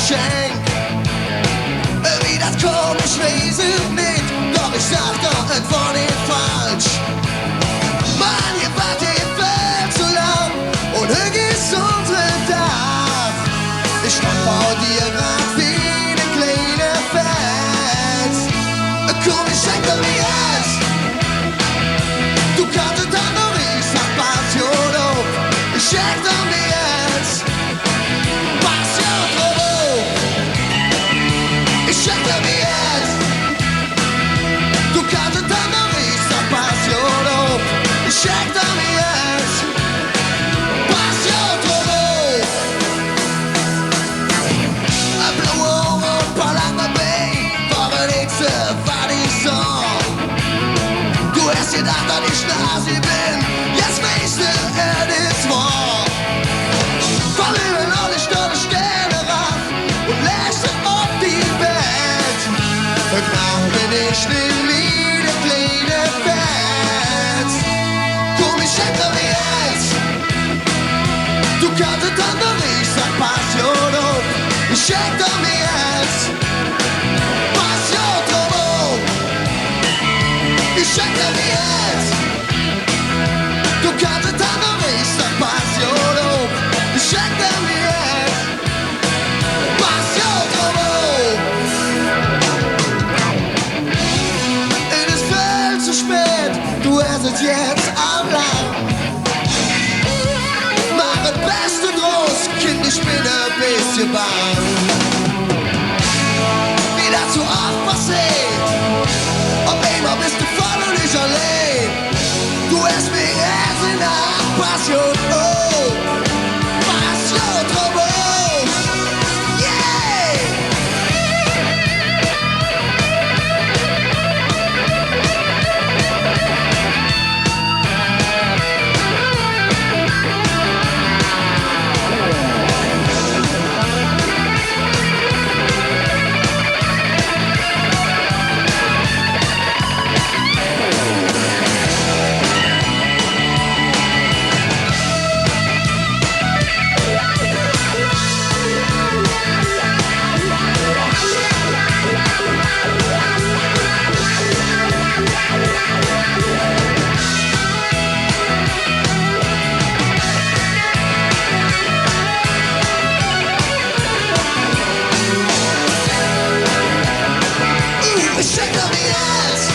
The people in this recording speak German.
Geschenk. Wie das komisch weiß ich nicht, doch ich sag doch irgendwo nicht falsch. Mann, ihr wart hier viel zu lang und hier ist unsere Dach. Ich stand vor dir grad wie ne kleine Fels. Komm, ich schenke mir jetzt. Du kannst dann noch nicht sagen, Passion auf. Ich schenke mir jetzt. Passion auf. Ich schenke mir jetzt. Du kannst dann noch nicht sagen, Passion auf. Ich schenke mir jetzt. Passion auf. Blaue Augen und Palanga Bay waren nächste, war die Song. Du hast gedacht, dass ich Nasi bin, jetzt weißt du, es war. Verlieren alle Sterne, Sterne ran und lässt auf die Welt. Genau bin ich nicht wie ne kleine Fans. Komm, ich schenke mir jetzt. Du kannst dann noch nicht sagen, Passion auf. Ich schenke mir jetzt. Passion auf. Ich schenke mir jetzt. Du kannst dann noch nicht sagen, Passion auf. Ich schenke mir jetzt. Passion auf. Es ist viel zu spät, du hast es jetzt am Land. Mach das Beste draus, Kind, ich bin ein bisschen bang. Wie das so oft passiert, auf einmal bist du voll und ich allein. Du hast mich erst in der Passion, oh, Passion drauf, yeah! Ich schenke mir jetzt.